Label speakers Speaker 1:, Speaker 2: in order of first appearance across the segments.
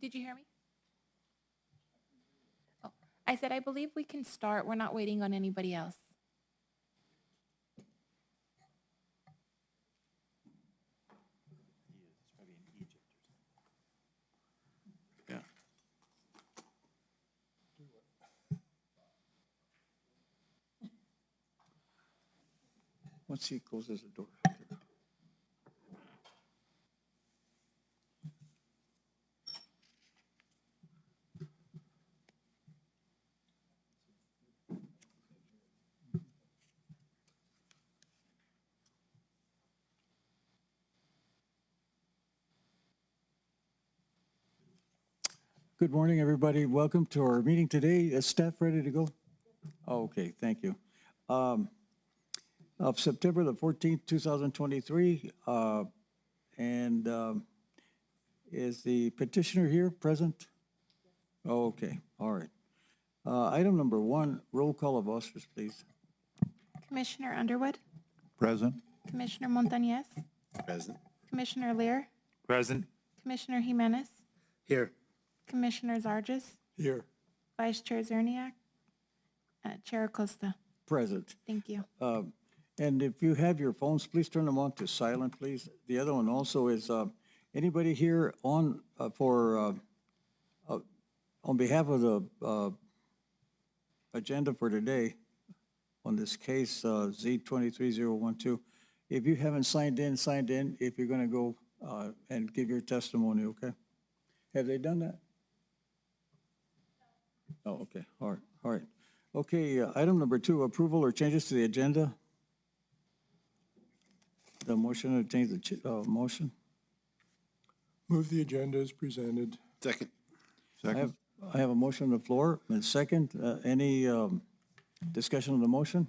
Speaker 1: Did you hear me? Oh, I said I believe we can start. We're not waiting on anybody else.
Speaker 2: Yeah. Once he closes the door. Good morning, everybody. Welcome to our meeting today. Is staff ready to go? Oh, okay, thank you. Of September the 14th, 2023, and is the petitioner here present? Oh, okay, all right. Item number 1, roll call of officers, please.
Speaker 1: Commissioner Underwood,
Speaker 2: Present.
Speaker 1: Commissioner Montañez,
Speaker 3: Present.
Speaker 1: Commissioner Lear,
Speaker 3: Present.
Speaker 1: Commissioner Jimenez,
Speaker 3: Here.
Speaker 1: Commissioner Zarges,
Speaker 2: Here.
Speaker 1: Vice Chair Zerniak, Chair Acosta.
Speaker 2: Present.
Speaker 1: Thank you.
Speaker 2: And if you have your phones, please turn them on to silent, please. The other one also is, anybody here on, on behalf of the agenda for today, on this case, Z23012, if you haven't signed in, if you're going to go and give your testimony, okay? Have they done that? Oh, okay, all right. Okay, item number 2, approval or changes to the agenda. The motion to change the motion.
Speaker 4: Move the agenda as presented.
Speaker 3: Second.
Speaker 2: I have a motion on the floor and second. Any discussion on the motion?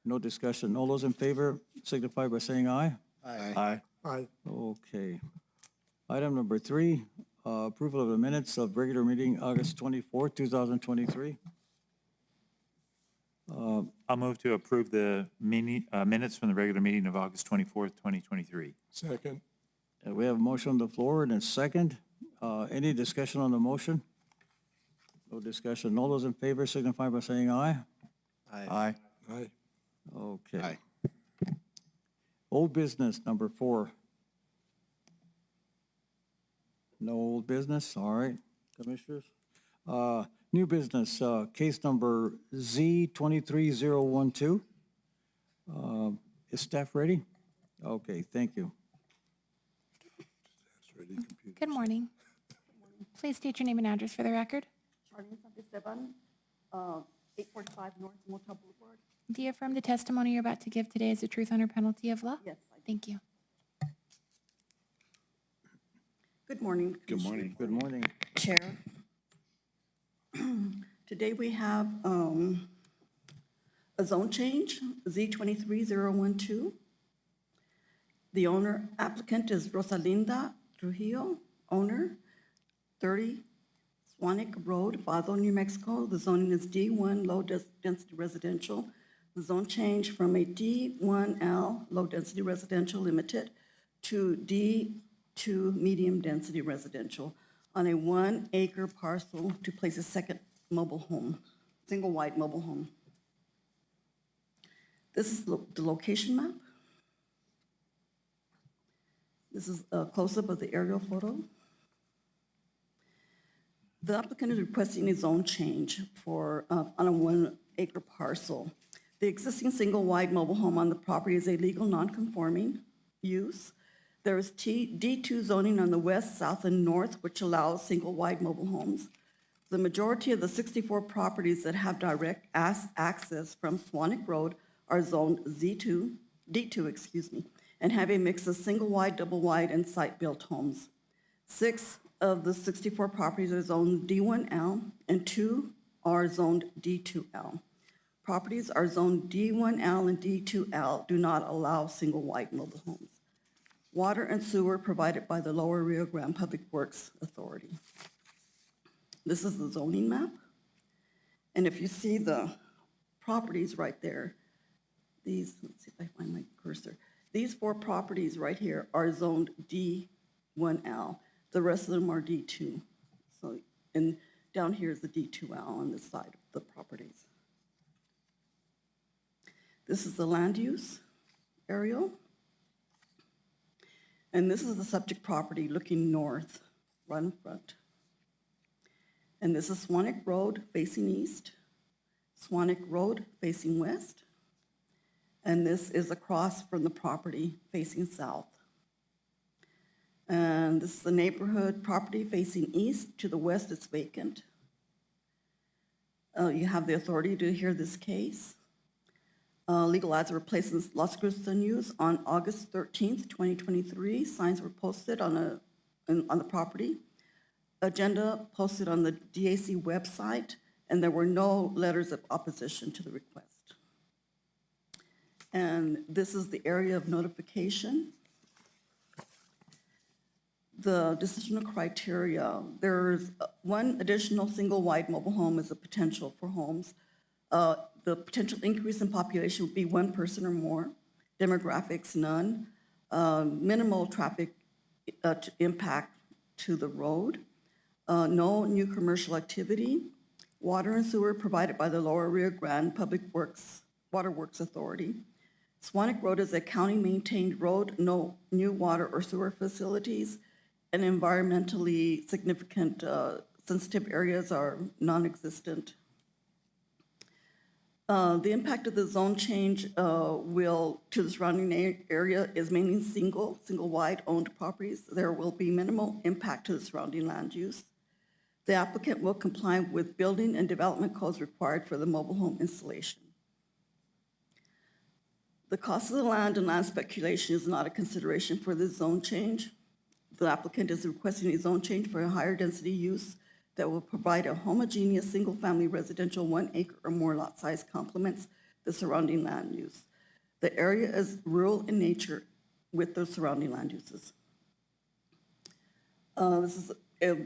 Speaker 2: No discussion. All those in favor signify by saying aye.
Speaker 3: Aye.
Speaker 4: Aye.
Speaker 2: Okay. Item number 3, approval of the minutes of regular meeting August 24, 2023.
Speaker 5: I'll move to approve the minutes from the regular meeting of August 24th, 2023.
Speaker 4: Second.
Speaker 2: We have a motion on the floor and a second. Any discussion on the motion? No discussion. All those in favor signify by saying aye.
Speaker 3: Aye.
Speaker 4: Aye.
Speaker 2: Okay.
Speaker 3: Aye.
Speaker 2: Old business, number 4. No old business, all right, commissioners. New business, case number Z23012. Is staff ready? Okay, thank you.
Speaker 1: Good morning. Please state your name and address for the record.
Speaker 6: Charlene Santisteban, 845 North Motel Boulevard.
Speaker 1: Do you affirm the testimony you're about to give today is the truth under penalty of law?
Speaker 6: Yes, I do.
Speaker 1: Thank you.
Speaker 6: Good morning.
Speaker 3: Good morning.
Speaker 2: Good morning.
Speaker 6: Chair. Today we have a zone change, Z23012. The owner applicant is Rosalinda Trujillo, owner, 30 Swanwick Road, Vado, New Mexico. The zoning is D1, low-density residential. The zone change from a D1L, low-density residential limited, to D2, medium-density residential, on a 1-acre parcel to place a second mobile home, single-wide mobile home. This is the location map. This is a close-up of the aerial photo. The applicant is requesting a zone change for on a 1-acre parcel. The existing single-wide mobile home on the property is a legal non-conforming use. There is D2 zoning on the west, south, and north, which allows single-wide mobile homes. The majority of the 64 properties that have direct access from Swanwick Road are zoned D2, and have a mix of single-wide, double-wide, and site-built homes. 6 of the 64 properties are zoned D1L, and 2 are zoned D2L. Properties are zoned D1L and D2L do not allow single-wide mobile homes. Water and sewer provided by the Lower Rio Grande Public Works Authority. This is the zoning map. And if you see the properties right there, these, let's see if I find my cursor. These 4 properties right here are zoned D1L. The rest of them are D2. So, and down here is the D2L on this side of the properties. This is the land use aerial. And this is the subject property looking north, right in front. And this is Swanwick Road facing east, Swanwick Road facing west, and this is across from the property facing south. And this is the neighborhood property facing east. To the west, it's vacant. You have the authority to hear this case. Legal ads were placed in Las Cruces News on August 13th, 2023. Signs were posted on the property. Agenda posted on the DAC website, and there were no letters of opposition to the request. And this is the area of notification. The decisional criteria, there's one additional single-wide mobile home as a potential for homes. The potential increase in population would be one person or more. Demographics, none. Minimal traffic impact to the road. No new commercial activity. Water and sewer provided by the Lower Rio Grande Public Works, Water Works Authority. Swanwick Road is a county-maintained road, no new water or sewer facilities, and environmentally significant sensitive areas are non-existent. The impact of the zone change to the surrounding area is mainly single-wide owned properties. There will be minimal impact to the surrounding land use. The applicant will comply with building and development codes required for the mobile home installation. The cost of the land and land speculation is not a consideration for this zone change. The applicant is requesting a zone change for a higher density use that will provide a homogeneous single-family residential 1 acre or more lot size complements the surrounding land use. The area is rural in nature with the surrounding land uses. This is a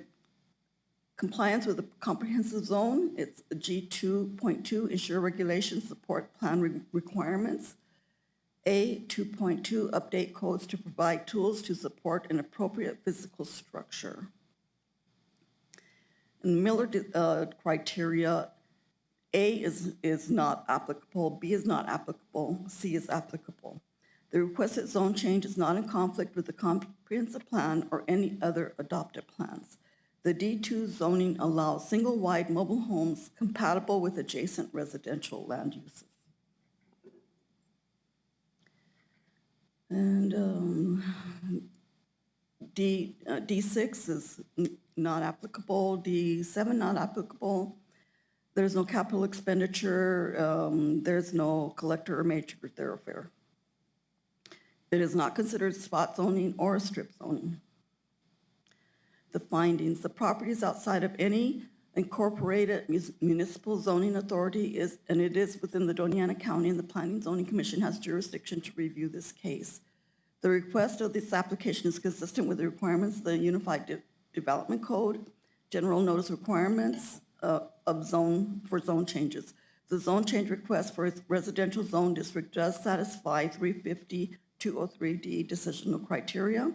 Speaker 6: compliance with the comprehensive zone. It's G2.2, ensure regulations support plan requirements. A 2.2, update codes to provide tools to support an appropriate physical structure. And Miller criteria, A is not applicable, B is not applicable, C is applicable. The requested zone change is not in conflict with the comprehensive plan or any other adopted plans. The D2 zoning allows single-wide mobile homes compatible with adjacent residential land uses. And D6 is not applicable, D7 not applicable. There's no capital expenditure, there's no collector or major thoroughfare. It is not considered spot zoning or strip zoning. The findings, the properties outside of any incorporated municipal zoning authority and it is within the Doña County, and the Planning Zoning Commission has jurisdiction to review this case. The request of this application is consistent with the requirements of the Unified Development Code, general notice requirements for zone changes. The zone change request for its residential zone district does satisfy 350-203D decisional criteria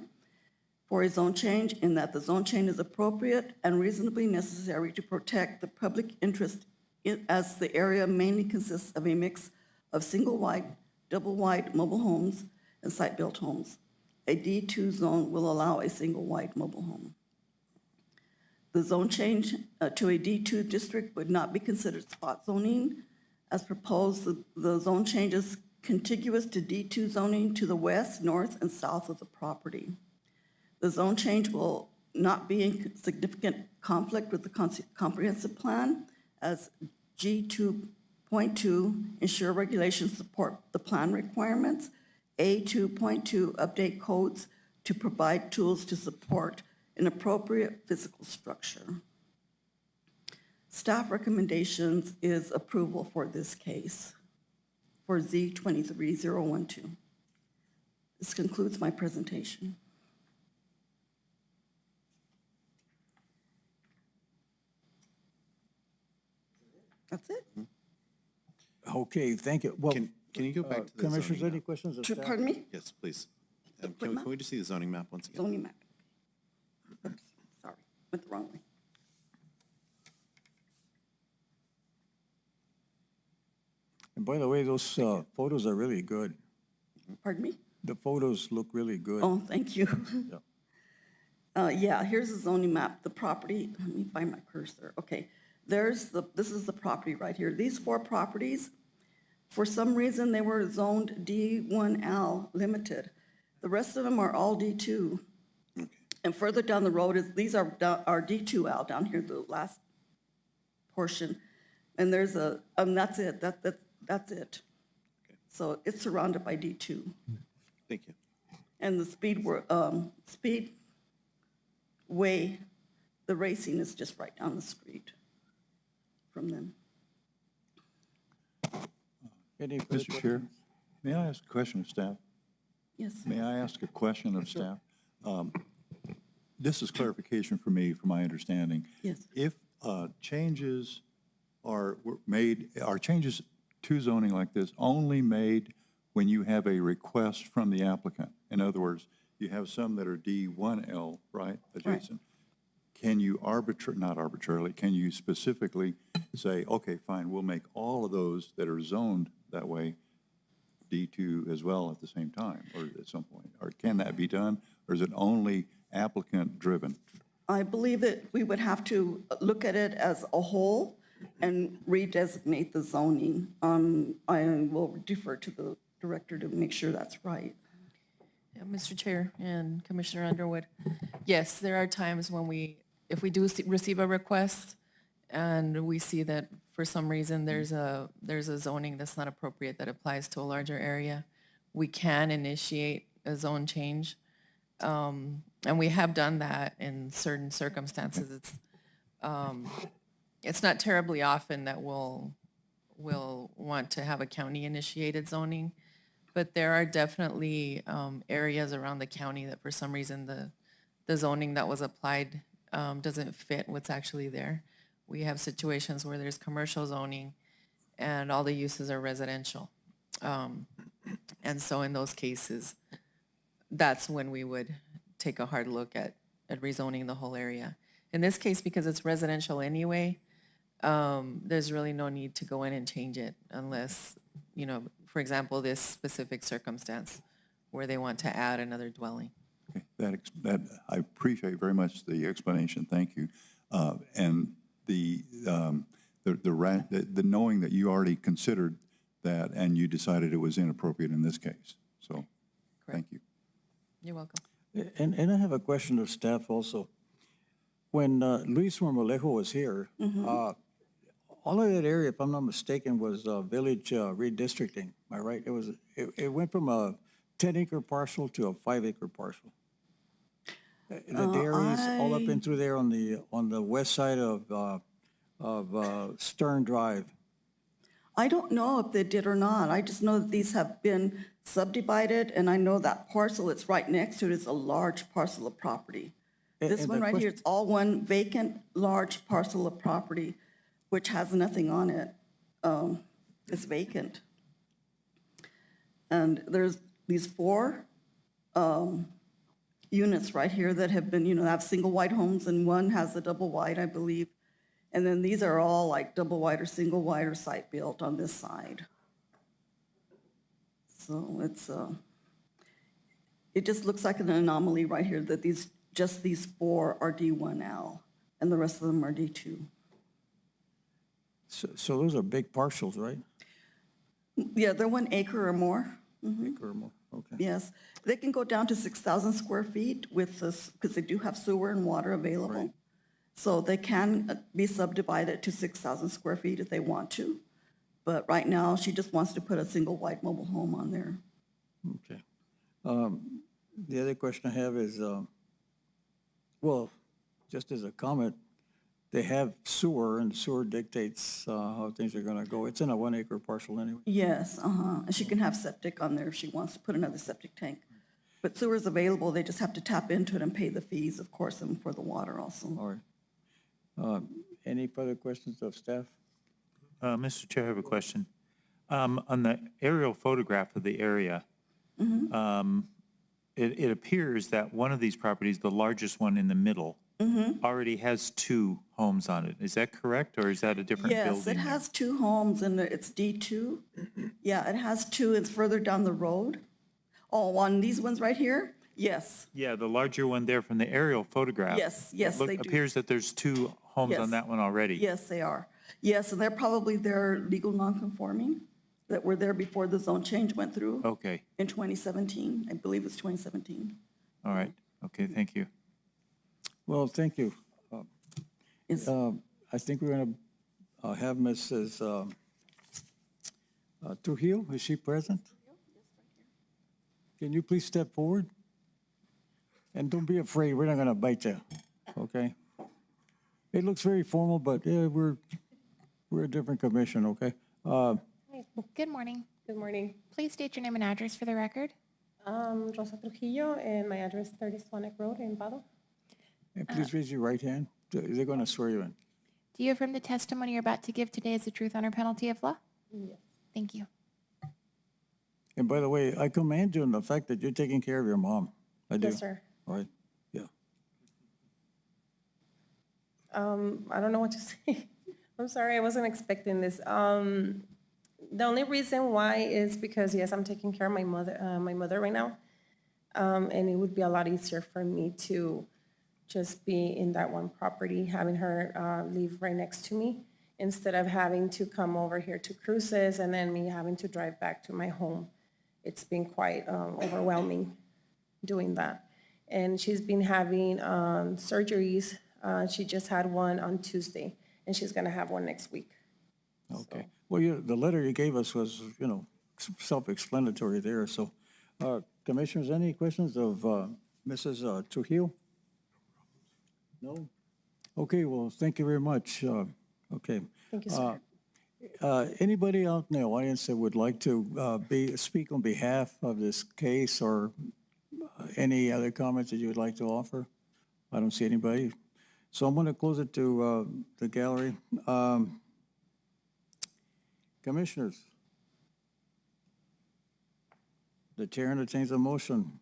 Speaker 6: for a zone change in that the zone change is appropriate and reasonably necessary to protect the public interest as the area mainly consists of a mix of single-wide, double-wide mobile homes and site-built homes. A D2 zone will allow a single-wide mobile home. The zone change to a D2 district would not be considered spot zoning. As proposed, the zone change is contiguous to D2 zoning to the west, north, and south of the property. The zone change will not be in significant conflict with the comprehensive plan, as G2.2, ensure regulations support the plan requirements. A2.2, update codes to provide tools to support an appropriate physical structure. Staff recommendations is approval for this case for Z23012. This concludes my presentation. That's it.
Speaker 2: Okay, thank you. Well,
Speaker 3: Can you go back to the
Speaker 2: Commissioners,
Speaker 3: zoning
Speaker 2: any
Speaker 3: map?
Speaker 2: questions of
Speaker 6: Sure,
Speaker 2: staff?
Speaker 3: Mm-hmm.
Speaker 6: pardon me?
Speaker 3: Yes, please.
Speaker 6: What
Speaker 3: Can
Speaker 6: map?
Speaker 3: we just see the zoning map once again?
Speaker 6: Zoning map. Oops, sorry, went the wrong way.
Speaker 2: And by the way, those photos are really good.
Speaker 6: Pardon me?
Speaker 2: The photos look really good.
Speaker 6: Oh, thank you.
Speaker 2: Yeah.
Speaker 6: Yeah, here's the zoning map, the property, let me find my cursor. Okay, this is the property right here. These 4 properties, for some reason, they were zoned D1L limited. The rest of them are all D2. And further down the road these are D2L down here, the last portion. And there's that's it, that's it. So it's surrounded by D2.
Speaker 3: Thank you.
Speaker 6: And the speed way, the racing is just right down the street from them.
Speaker 2: Any further
Speaker 7: Mr. Chair,
Speaker 2: questions?
Speaker 7: may I ask a question of staff?
Speaker 6: Yes.
Speaker 7: May I ask a question of staff? This is clarification for me, from my understanding.
Speaker 6: Yes.
Speaker 7: If changes were made, are changes to zoning like this only made when you have a request from the applicant? In other words, you have some that are D1L, right, adjacent? Can you not arbitrarily, can you specifically say, okay, fine, we'll make all of those that are zoned that way D2 as well at the same time, or at some point? Or can that be done, or is it only applicant-driven?
Speaker 6: I believe that we would have to look at it as a whole and redesignate the zoning. I will defer to the director to make sure that's right.
Speaker 8: Yeah, Mr. Chair and Commissioner Underwood, yes, there are times when if we do receive a request and we see that for some reason there's a zoning that's not appropriate that applies to a larger area, we can initiate a zone change. And we have done that in certain circumstances. It's not terribly often that we'll want to have a county-initiated zoning, but there are definitely areas around the county that for some reason the zoning that was applied doesn't fit what's actually there. We have situations where there's commercial zoning and all the uses are residential. And so in those cases, that's when we would take a hard look at rezoning the whole area. In this case, because it's residential anyway, there's really no need to go in and change it unless, for example, this specific circumstance where they want to add another dwelling.
Speaker 7: Okay, that I appreciate very much the explanation. Thank you. And the knowing that you already considered that and you decided it was inappropriate in this case. So, thank you.
Speaker 8: You're welcome.
Speaker 2: And I have a question of staff also. When Luis Marmolejo was here, all of that area, if I'm not mistaken, was village redistricting. Am I right? It went from a 10-acre parcel to a 5-acre parcel. The dairies all up and through there on the west side of Stern Drive.
Speaker 6: I don't know if they did or not. I just know that these have been subdivided, and I know that parcel that's right next to it is a large parcel of property. This
Speaker 2: And
Speaker 6: one
Speaker 2: the
Speaker 6: right here,
Speaker 2: question-
Speaker 6: it's all one vacant, large parcel of property, which has nothing on it. It's vacant. And there's these 4 units right here that have been, have single wide homes, and one has a double wide, I believe. And then these are all like double wide or single wide or site built on this side. So it just looks like an anomaly right here that these 4 are D1L and the rest of them are D2.
Speaker 2: So those are big parcels, right?
Speaker 6: Yeah, they're 1 acre or more.
Speaker 2: Acre or more, okay.
Speaker 6: Yes, they can go down to 6,000 square feet with this, because they do have sewer and water available.
Speaker 2: Right.
Speaker 6: So they can be subdivided to 6,000 square feet if they want to. But right now, she just wants to put a single wide mobile home on there.
Speaker 2: Okay. The other question I have is, well, just as a comment, they have sewer, and sewer dictates how things are going to go. It's in a 1-acre parcel anyway.
Speaker 6: Yes, and she can have septic on there if she wants to put another septic tank. But sewer's available, they just have to tap into it and pay the fees, of course, and for the water also.
Speaker 2: All right. Any further questions of staff?
Speaker 5: Mr. Chair, I have a question. On the aerial photograph of the area, it appears that one of these properties, the largest one in the middle, already has 2 homes on it. Is that correct, or is that a different building?
Speaker 6: Yes, it
Speaker 5: there?
Speaker 6: has 2 homes and it's D2. Yeah, it has 2. It's further down the road. Oh, on these ones right here? Yes,
Speaker 5: Yeah, the larger one there from the aerial photograph.
Speaker 6: Yes, yes,
Speaker 5: it
Speaker 6: they do.
Speaker 5: appears that there's 2 homes
Speaker 6: Yes.
Speaker 5: on that one already.
Speaker 6: yes, they are. Yes, and they're legal non-conforming that were there before the zone change went through
Speaker 5: Okay,
Speaker 6: in 2017. I believe it's 2017.
Speaker 5: all right. Okay, thank you.
Speaker 2: Well, thank you.
Speaker 6: Is-
Speaker 2: I think we're going to have Mrs. Trujillo. Is she present? Can you please step forward? And don't be afraid, we're not going to bite you, okay? It looks very formal, but yeah, we're a different commission, okay?
Speaker 1: Good morning.
Speaker 9: Good morning.
Speaker 1: Please state your name and address for the record.
Speaker 9: Rosa Trujillo, and my address 30 Swanwick Road in Vado.
Speaker 2: And please raise your right hand. They're going to swear you in.
Speaker 1: Do you affirm the testimony you're about to give today is the truth under penalty of law?
Speaker 9: Yes.
Speaker 1: Thank you.
Speaker 2: And by the way, I commend you on the fact that you're taking care of your mom. I do.
Speaker 9: Yes, sir.
Speaker 2: All right, yeah.
Speaker 9: I don't know what to say. I'm sorry, I wasn't expecting this. The only reason why is because, yes, I'm taking care of my mother right now. And it would be a lot easier for me to just be in that one property, having her live right next to me, instead of having to come over here to Cruces and then me having to drive back to my home. It's been quite overwhelming doing that. And she's been having surgeries. She just had one on Tuesday, and she's gonna have one next week.
Speaker 2: Okay. Well, the letter you gave us was, self-explanatory there. So, Commissioners, any questions of Mrs. Trujillo? No? Okay, well, thank you very much. Okay.
Speaker 9: Thank you, sir.
Speaker 2: Anybody out in the audience that would like to speak on behalf of this case, or any other comments that you would like to offer? I don't see anybody. So I'm going to close it to the gallery. Commissioners, the chair entertains a motion.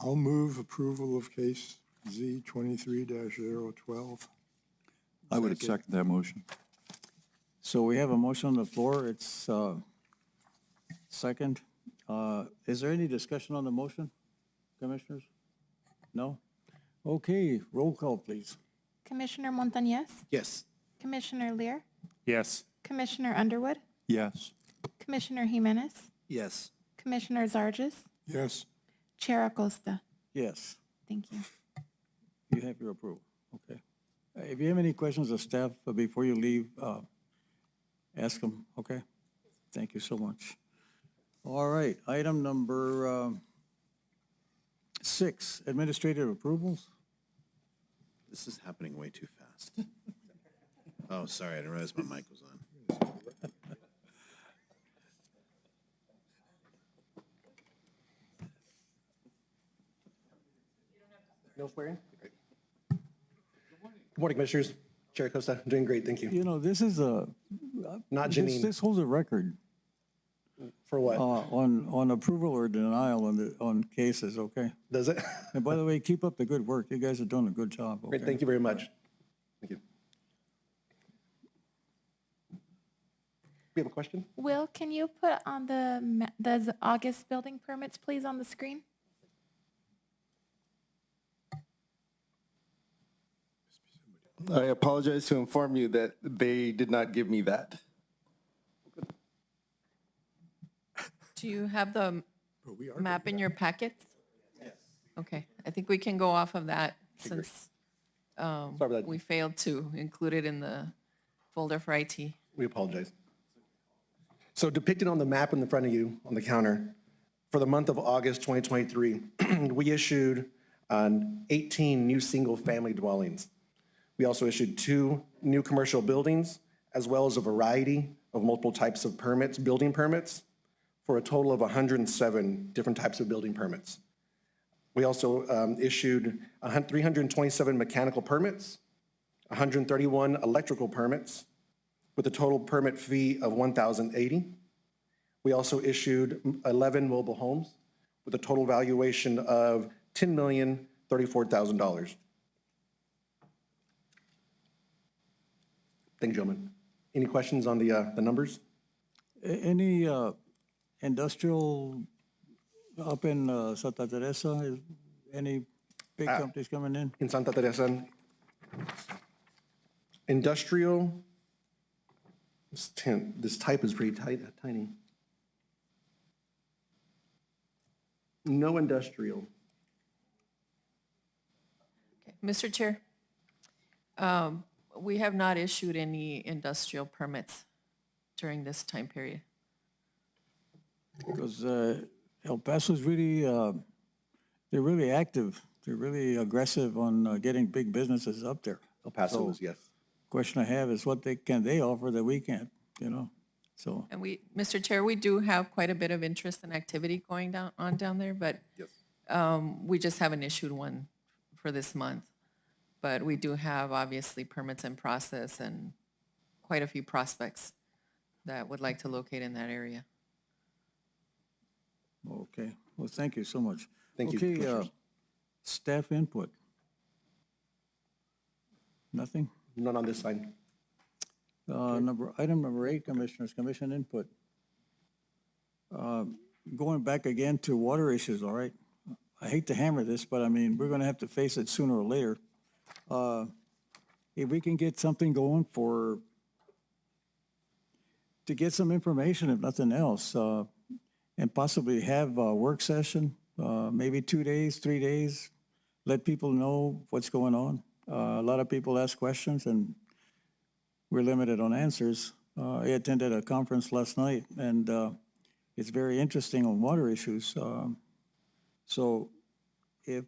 Speaker 4: I'll move approval of case Z 23-012.
Speaker 7: I would second that motion.
Speaker 2: So we have a motion on the floor. It's second. Is there any discussion on the motion, Commissioners? No? Okay, roll call, please.
Speaker 1: Commissioner Montañez,
Speaker 3: Yes.
Speaker 1: Commissioner Lear,
Speaker 5: Yes.
Speaker 1: Commissioner Underwood,
Speaker 7: Yes.
Speaker 1: Commissioner Jimenez,
Speaker 3: Yes.
Speaker 1: Commissioner Zarges,
Speaker 4: Yes,
Speaker 1: Chair Acosta.
Speaker 2: Yes,
Speaker 1: Thank you.
Speaker 2: you have your approval. Okay. If you have any questions of staff before you leave, ask them, okay? Thank you so much. All right, item number 6, administrative approvals.
Speaker 3: This is happening way too fast. Oh, sorry, I didn't realize my mic was on.
Speaker 10: No swearing? Good morning, Commissioners. Chair Costa, doing great, thank you.
Speaker 2: You know, this is
Speaker 10: Not
Speaker 2: this
Speaker 10: Janine,
Speaker 2: this holds a record
Speaker 10: for what?
Speaker 2: on approval or denial on cases, okay?
Speaker 10: Does it?
Speaker 2: And by the way, keep up the good work. You guys are doing a good job,
Speaker 10: Great,
Speaker 2: okay?
Speaker 10: thank you very much. Thank you. We have a question?
Speaker 1: Will, can you put on the August building permits, please, on the screen?
Speaker 11: I apologize to inform you that they did not give me that.
Speaker 8: Do you have the map in your packet? Yes. Okay, I think we can go off of that since
Speaker 10: Sorry about that.
Speaker 8: we failed to include it in the folder for IT.
Speaker 10: We apologize. So depicted on the map in the front of you on the counter, for the month of August 2023, we issued 18 new single-family dwellings. We also issued 2 new commercial buildings, as well as a variety of multiple types of permits, building permits, for a total of 107 different types of building permits. We also issued 327 mechanical permits, 131 electrical permits, with a total permit fee of $1,080. We also issued 11 mobile homes with a total valuation of $10,034,000. Thank you, gentlemen. Any questions on the numbers?
Speaker 2: Any industrial up in Santa Teresa? Is any big companies coming in?
Speaker 10: In Santa Teresa, industrial, this type is pretty tiny. No industrial.
Speaker 8: Okay. Mr. Chair, we have not issued any industrial permits during this time period.
Speaker 2: Because El Paso's really, they're really active. They're really aggressive on getting big businesses up there.
Speaker 10: El Paso
Speaker 2: So-
Speaker 10: is, yes.
Speaker 2: Question I have is what can they offer that we can't, you know? So,
Speaker 8: And we, Mr. Chair, we do have quite a bit of interest and activity going down there, but
Speaker 10: Yes.
Speaker 8: we just haven't issued one for this month. But we do have obviously permits in process and quite a few prospects that would like to locate in that area.
Speaker 2: okay. Well, thank you so much.
Speaker 10: Thank you,
Speaker 2: Okay,
Speaker 10: Commissioners.
Speaker 2: staff input. Nothing?
Speaker 10: None on this side.
Speaker 2: Item number 8, Commissioners, commission input. Going back again to water issues, all right? I hate to hammer this, but I mean, we're gonna have to face it sooner or later. If we can get something going to get some information, if nothing else, and possibly have a work session, maybe 2 days, 3 days, let people know what's going on. A lot of people ask questions and we're limited on answers. I attended a conference last night, and it's very interesting on water issues. So if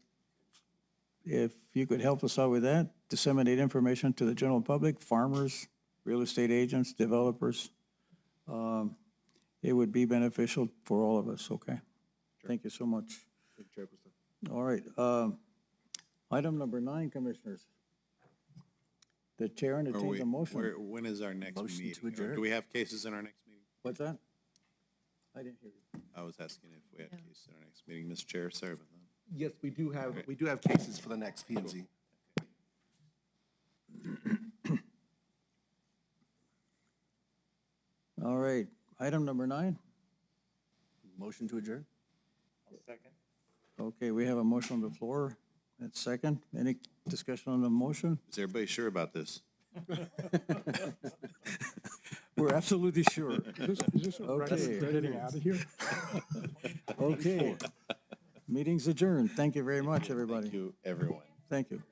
Speaker 2: you could help us out with that, disseminate information to the general public, farmers, real estate agents, developers, it would be beneficial for all of us, okay? Thank you so much. All right. Item number 9, Commissioners. The chair entertains a motion.
Speaker 3: When is our next
Speaker 11: Motion to
Speaker 3: meeting? Or
Speaker 11: adjourn.
Speaker 3: do we have cases in our next meeting?
Speaker 2: What's that? I didn't hear you.
Speaker 3: I was asking if we had cases in our next meeting. Mr. Chair, sorry about that.
Speaker 10: Yes, we do have cases for the next P and Z.
Speaker 2: All right. Item number 9.
Speaker 11: Motion to adjourn?
Speaker 2: Okay, we have a motion on the floor. That's second. Any discussion on the motion?
Speaker 3: Is everybody sure about this?
Speaker 2: We're absolutely sure.
Speaker 4: Is this a record
Speaker 2: Okay.
Speaker 4: of getting out of here?
Speaker 2: Okay. Meeting's adjourned. Thank you very much, everybody.
Speaker 3: Thank you, everyone.
Speaker 2: Thank you.